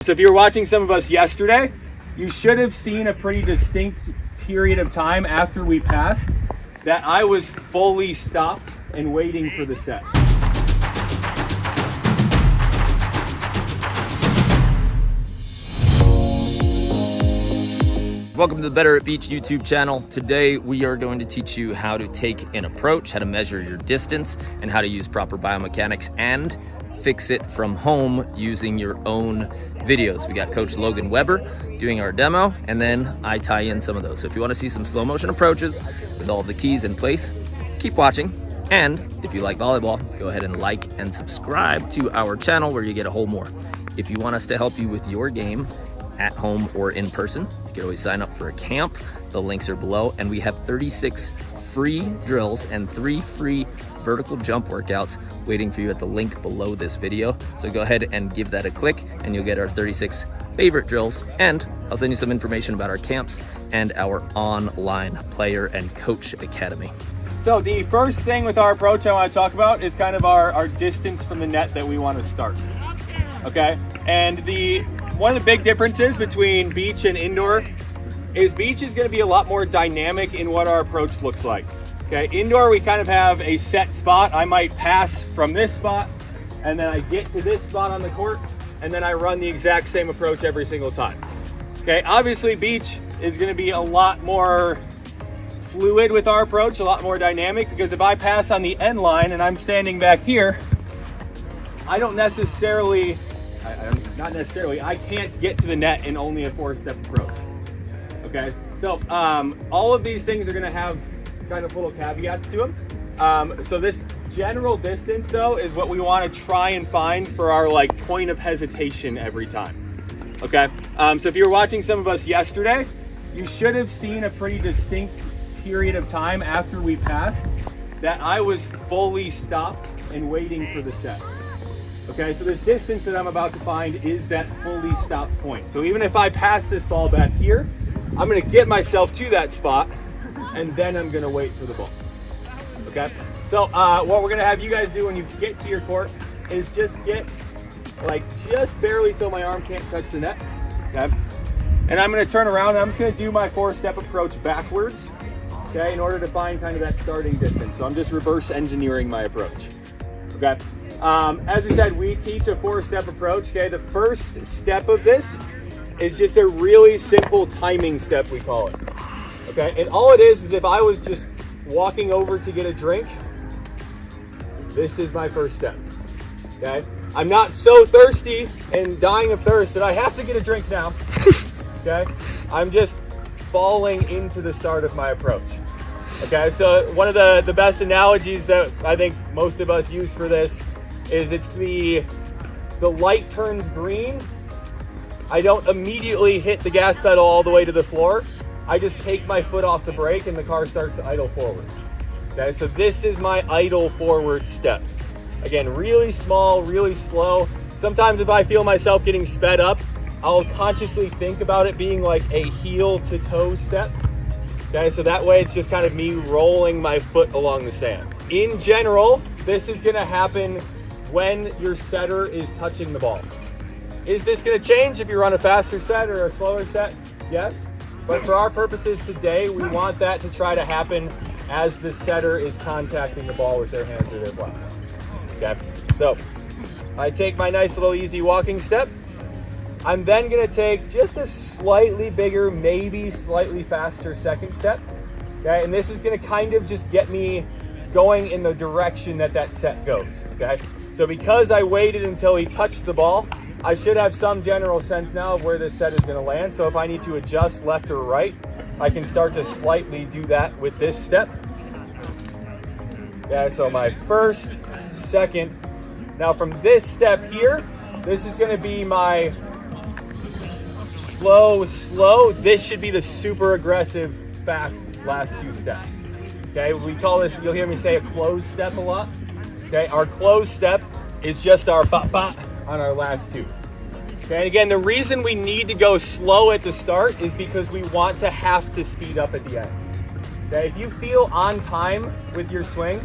So if you were watching some of us yesterday, you should have seen a pretty distinct period of time after we passed that I was fully stopped and waiting for the set. Welcome to the Better at Beach YouTube channel. Today we are going to teach you how to take an approach, how to measure your distance, and how to use proper biomechanics and fix it from home using your own videos. We got Coach Logan Weber doing our demo, and then I tie in some of those. So if you want to see some slow motion approaches with all of the keys in place, keep watching. And if you like volleyball, go ahead and like and subscribe to our channel where you get a whole more. If you want us to help you with your game at home or in person, you can always sign up for a camp. The links are below, and we have 36 free drills and 3 free vertical jump workouts waiting for you at the link below this video. So go ahead and give that a click and you'll get our 36 favorite drills, and I'll send you some information about our camps and our online player and coach academy. So the first thing with our approach I want to talk about is kind of our distance from the net that we want to start. Okay, and one of the big differences between beach and indoor is beach is going to be a lot more dynamic in what our approach looks like. Okay, indoor we kind of have a set spot. I might pass from this spot and then I get to this spot on the court and then I run the exact same approach every single time. Okay, obviously beach is going to be a lot more fluid with our approach, a lot more dynamic, because if I pass on the end line and I'm standing back here, I can't get to the net in only a 4-step approach. Okay, so all of these things are going to have kind of little caveats to them. So this general distance though is what we want to try and find for our point of hesitation every time. Okay, so if you were watching some of us yesterday, you should have seen a pretty distinct period of time after we passed that I was fully stopped and waiting for the set. Okay, so this distance that I'm about to find is that fully stopped point. So even if I pass this ball back here, I'm going to get myself to that spot and then I'm going to wait for the ball. Okay, so what we're going to have you guys do when you get to your court is just get just barely so my arm can't touch the net. Okay, and I'm going to turn around and I'm just going to do my 4-step approach backwards, okay, in order to find kind of that starting distance. So I'm just reverse engineering my approach. Okay, as we said, we teach a 4-step approach. Okay, the first step of this is just a really simple timing step, we call it. Okay, and all it is if I was just walking over to get a drink, this is my first step. Okay, I'm not so thirsty and dying of thirst that I have to get a drink now. Okay, I'm just falling into the start of my approach. Okay, so one of the best analogies that I think most of us use for this is it's the light turns green. I don't immediately hit the gas pedal all the way to the floor. I just take my foot off the brake and the car starts to idle forward. Okay, so this is my idle forward step. Again, really small, really slow. Sometimes if I feel myself getting sped up, I'll consciously think about it being like a heel to toe step. Okay, so that way it's just kind of me rolling my foot along the sand. In general, this is gonna happen when your setter is touching the ball. Is this gonna change if you run a faster set or a slower set? Yes. But for our purposes today, we want that to try to happen as the setter is contacting the ball with their hands or their glove. Okay, so I take my nice little easy walking step. I'm then gonna take just a slightly bigger, maybe slightly faster second step. Okay, and this is gonna kind of just get me going in the direction that set goes. Okay, so because I waited until he touched the ball, I should have some general sense now of where this set is going to land. So if I need to adjust left or right, I can start to slightly do that with this step. Yeah, so my first, second. Now from this step here, this is going to be my slow. This should be the super aggressive, fast last 2 steps. Okay, we call this, you'll hear me say a closed step a lot. Okay, our closed step is just our ba-ba on our last 2. Okay, and again, the reason we need to go slow at the start is because we want to have to speed up at the end. Okay, if you feel on time with your swing,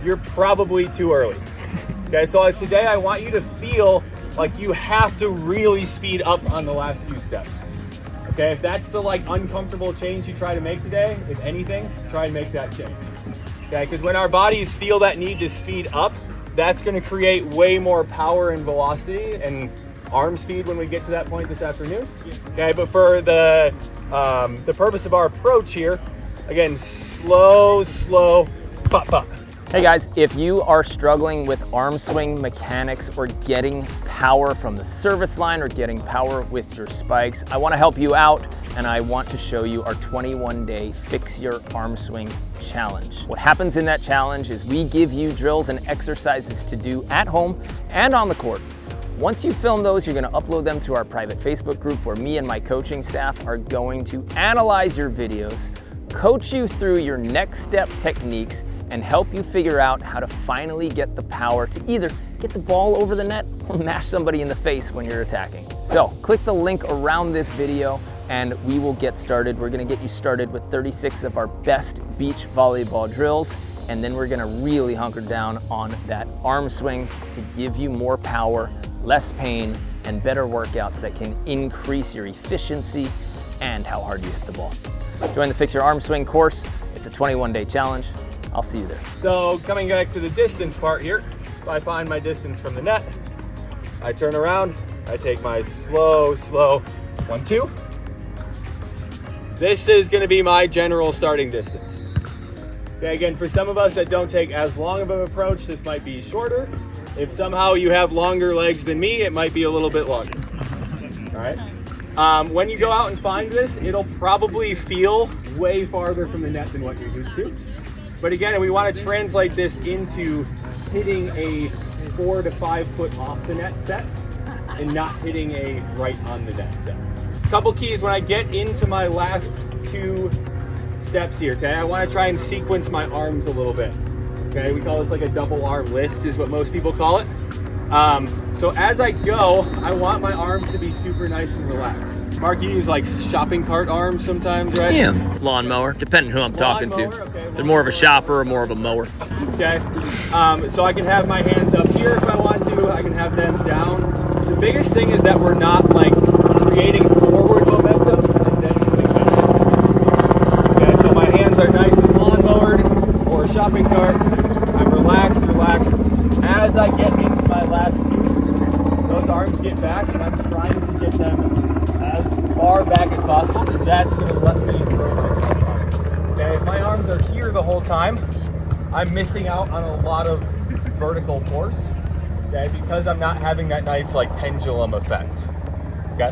you're probably too early. Okay, so today I want you to feel like you have to really speed up on the last 2 steps. Okay, if that's the like uncomfortable change you try to make today, if anything, try and make that change. Okay, because when our bodies feel that need to speed up, that's going to create way more power and velocity and arm speed when we get to that point this afternoon. Okay, but for the purpose of our approach here, again, slow, pop, pop. Hey guys, if you are struggling with arm swing mechanics or getting power from the service line or getting power with your spikes, I want to help you out, and I want to show you our 21-day Fix Your Arm Swing Challenge. What happens in that challenge is we give you drills and exercises to do at home and on the court. Once you film those, you're going to upload them to our private Facebook group where me and my coaching staff are going to analyze your videos, coach you through your next step techniques, and help you figure out how to finally get the power to either get the ball over the net or mash somebody in the face when you're attacking. So click the link around this video and we will get started. We're gonna get you started with 36 of our best beach volleyball drills, and then we're gonna really hunker down on that arm swing to give you more power, less pain, and better workouts that can increase your efficiency and how hard you hit the ball. Join the Fix Your Arm Swing course. It's a 21-day challenge. I'll see you there. So coming back to the distance part here, if I find my distance from the net, I turn around, I take my slow 1-2. This is gonna be my general starting distance. Okay, again, for some of us that don't take as long of an approach, this might be shorter. If somehow you have longer legs than me, it might be a little bit longer. All right. When you go out and find this, it'll probably feel way farther from the net than what you're used to. But again, we want to translate this into hitting a 4 to 5 foot off the net set and not hitting a right on the net set. Couple keys when I get into my last 2 steps here, okay? I want to try and sequence my arms a little bit. Okay, we call this like a double arm lift is what most people call it. So as I go, I want my arms to be super nice and relaxed. Mark, you use like shopping cart arms sometimes, right? Yeah, lawnmower, depending who I'm talking to. Okay, They're more of a shopper or more of a mower. Okay, so I can have my hands up here if I want to, I can have them down. The biggest thing is that we're not like creating forward momentum and then moving back. Okay, so my hands are nice and lawnmowered or shopping cart. I'm relaxed. As I get into my last 2, those arms get back and I'm trying to get them as far back as possible because that's going to let me throw myself out. Okay, if my arms are here the whole time, I'm missing out on a lot of vertical force, okay, because I'm not having that nice like pendulum effect. Okay,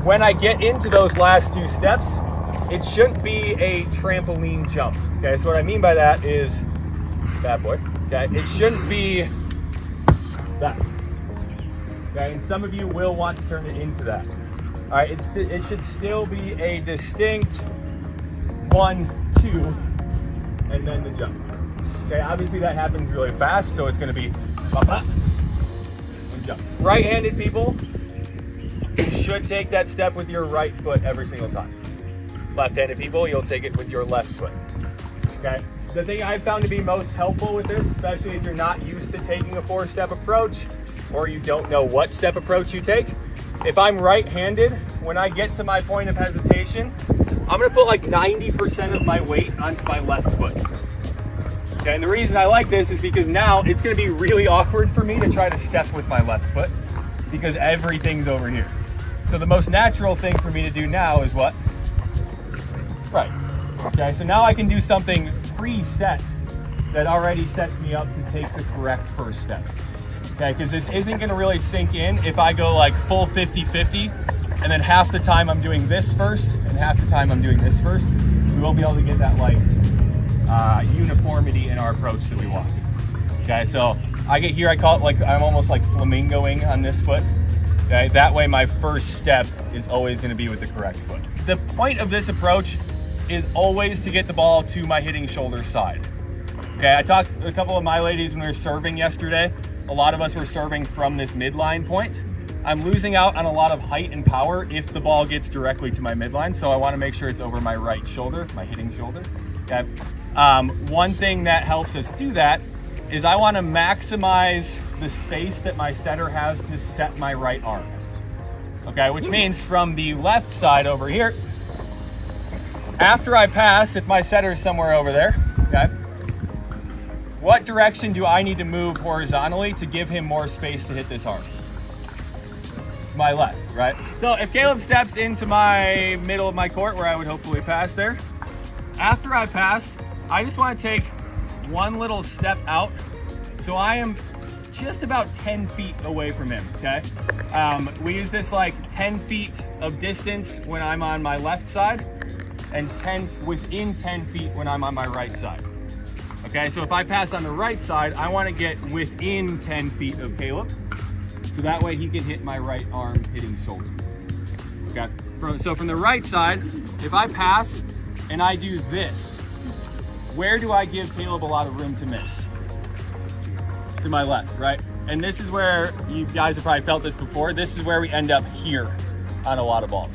when I get into those last 2 steps, it shouldn't be a trampoline jump. Okay, so what I mean by that is, bad boy. Okay, it shouldn't be that. Okay, and some of you will want to turn it into that. All right, it should still be a distinct 1, 2, and then the jump. Okay, obviously that happens really fast, so it's going to be and jump. Right-handed people, you should take that step with your right foot every single time. Left-handed people, you'll take it with your left foot. Okay. The thing I've found to be most helpful with this, especially if you're not used to taking a 4-step approach or you don't know what step approach you take, if I'm right-handed, when I get to my point of hesitation, I'm gonna put like 90% of my weight onto my left foot. Okay, and the reason I like this is because now it's gonna be really awkward for me to try to step with my left foot because everything's over here. So the most natural thing for me to do now is what? Right. Okay, so now I can do something preset that already sets me up to take the correct first step. Okay, because this isn't going to really sink in if I go like full 50-50 and then half the time I'm doing this first and half the time I'm doing this first. We won't be able to get that like uniformity in our approach that we want. Okay, so I get here, I call it like I'm almost like flamingoing on this foot. Okay, that way my first step is always going to be with the correct foot. The point of this approach is always to get the ball to my hitting shoulder side. Okay, I talked to a couple of my ladies when we were serving yesterday. A lot of us were serving from this midline point. I'm losing out on a lot of height and power if the ball gets directly to my midline, so I want to make sure it's over my right shoulder, my hitting shoulder. Okay. One thing that helps us do that is I want to maximize the space that my setter has to set my right arm. Okay, which means from the left side over here, after I pass, if my setter is somewhere over there, okay, what direction do I need to move horizontally to give him more space to hit this arm? My left, right? So if Caleb steps into my middle of my court where I would hopefully pass there, after I pass, I just want to take one little step out. So I am just about 10 feet away from him, okay? We use this like 10 feet of distance when I'm on my left side and within 10 feet when I'm on my right side. Okay, so if I pass on the right side, I want to get within 10 feet of Caleb. So that way he can hit my right arm hitting shoulder. Okay, so from the right side, if I pass and I do this, where do I give Caleb a lot of room to miss? To my left, right? And this is where, you guys have probably felt this before, this is where we end up here on a lot of balls.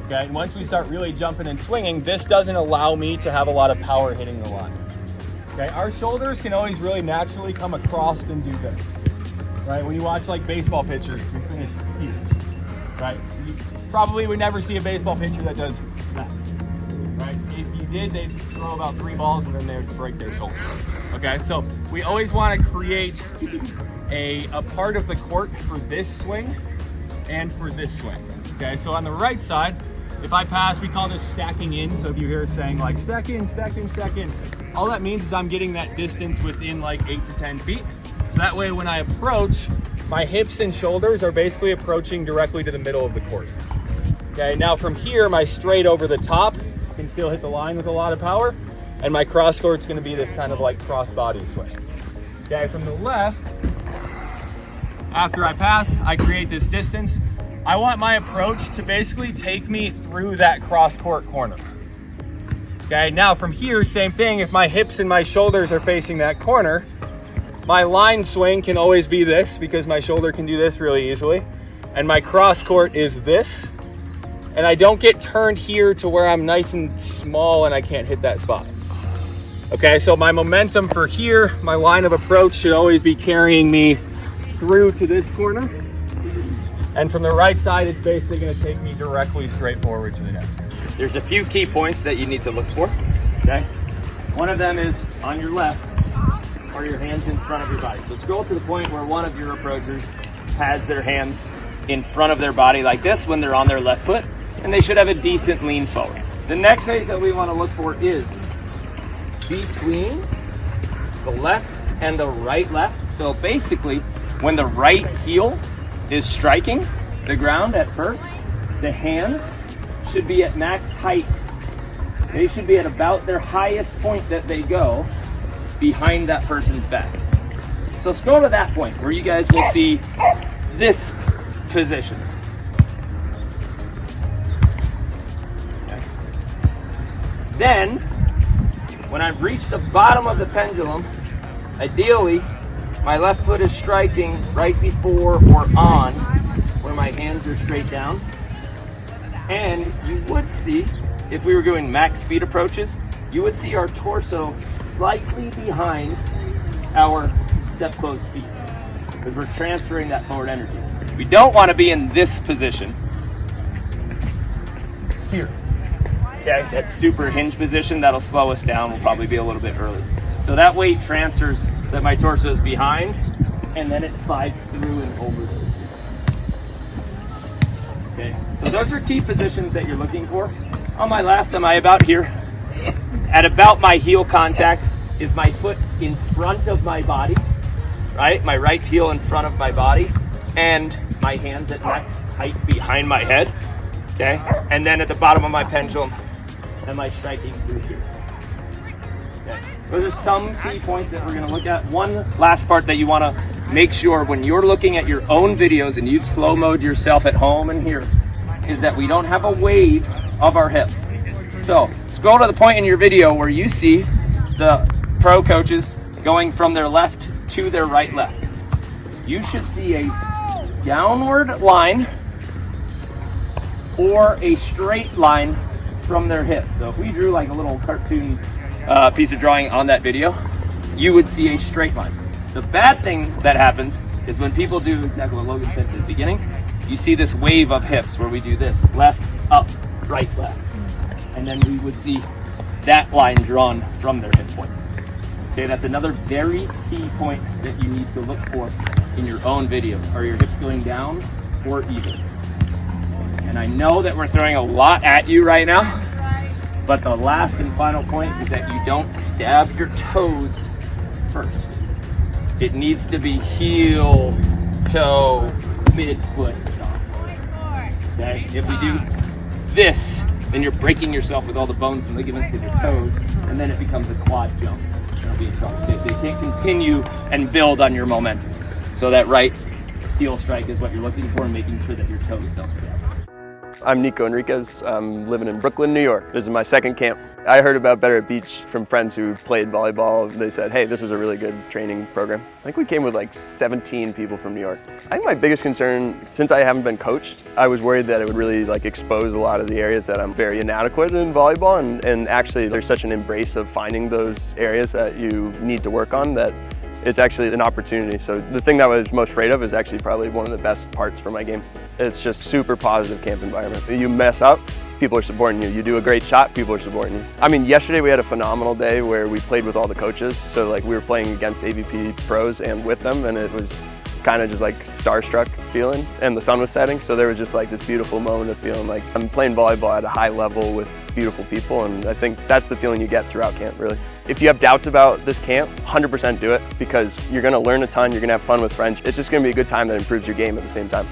Okay, and once we start really jumping and swinging, this doesn't allow me to have a lot of power hitting the line. Okay, our shoulders can always really naturally come across and do this. Right, when you watch like baseball pitchers, we finish here, right? You probably would never see a baseball pitcher that does that, right? If you did, they'd throw about 3 balls and then they would break their shoulder. Okay, so we always want to create a part of the court for this swing and for this swing. Okay, so on the right side, if I pass, we call this stacking in. So if you hear us saying like stack in, stack in, stack in, all that means is I'm getting that distance within like 8 to 10 feet. So that way when I approach, my hips and shoulders are basically approaching directly to the middle of the court. Okay, now from here, my straight over the top can still hit the line with a lot of power, and my cross court's gonna be this kind of like cross body swing. Okay, from the left, after I pass, I create this distance. I want my approach to basically take me through that cross court corner. Okay, now from here, same thing, if my hips and my shoulders are facing that corner, my line swing can always be this because my shoulder can do this really easily. And my cross court is this. And I don't get turned here to where I'm nice and small and I can't hit that spot. Okay, so my momentum for here, my line of approach should always be carrying me through to this corner. And from the right side, it's basically gonna take me directly straight forward to the net. There's a few key points that you need to look for, okay? One of them is on your left, or your hands in front of your body. So scroll to the point where one of your approachers has their hands in front of their body like this when they're on their left foot, and they should have a decent lean forward. The next phase that we want to look for is between the left and the right left. So basically, when the right heel is striking the ground at first, the hands should be at max height. They should be at about their highest point that they go behind that person's back. So scroll to that point where you guys will see this position. Okay. Then, when I've reached the bottom of the pendulum, ideally, my left foot is striking right before or on where my hands are straight down. And you would see, if we were doing max speed approaches, you would see our torso slightly behind our step close feet because we're transferring that forward energy. We don't want to be in this position here. Okay, that super hinge position, that'll slow us down. We'll probably be a little bit early. So that weight transfers so that my torso is behind and then it slides through and over those. Okay, so those are key positions that you're looking for. On my left, am I about here? At about my heel contact is my foot in front of my body, right? My right heel in front of my body, and my hands at max height behind my head, okay? And then at the bottom of my pendulum, am I striking through here? Okay. Those are some key points that we're gonna look at. One last part that you wanna make sure when you're looking at your own videos and you've slow-moed yourself at home and here, is that we don't have a wave of our hips. So scroll to the point in your video where you see the pro coaches going from their left to their right left. You should see a downward line or a straight line from their hips. So if we drew like a little cartoon piece of drawing on that video, you would see a straight line. The bad thing that happens is when people do exactly what Logan said at the beginning, you see this wave of hips where we do this, left, up, right, left. And then we would see that line drawn from their hip point. Okay, that's another very key point that you need to look for in your own videos. Are your hips going down or even? And I know that we're throwing a lot at you right now, but the last and final point is that you don't stab your toes first. It needs to be heel, toe, mid-foot stop. Okay, if we do this, then you're breaking yourself with all the bones and ligaments in your toes, and then it becomes a quad jump. That'll be a trouble. Okay, so you can't continue and build on your momentum. So that right heel strike is what you're looking for, and making sure that your toes don't stab. I'm Nicos Experience. I'm living in Brooklyn, New York. This is my second camp. I heard about Better at Beach from friends who played volleyball. They said, hey, this is a really good training program. I think we came with like 17 people from New York. I think my biggest concern, since I haven't been coached, I was worried that it would really like expose a lot of the areas that I'm very inadequate in volleyball, and actually there's such an embrace of finding those areas that you need to work on that it's actually an opportunity. So the thing that I was most afraid of is actually probably one of the best parts for my game. It's just super positive camp environment. You mess up, people are supporting you. You do a great shot, people are supporting you. I mean, yesterday we had a phenomenal day where we played with all the coaches. So like we were playing against AVP pros and with them, and it was kind of just like starstruck feeling, and the sun was setting. So there was just like this beautiful moment of feeling like I'm playing volleyball at a high level with beautiful people, and I think that's the feeling you get throughout camp, really. If you have doubts about this camp, 100% do it, because you're gonna learn a ton, you're gonna have fun with friends. It's just gonna be a good time that improves your game at the same time.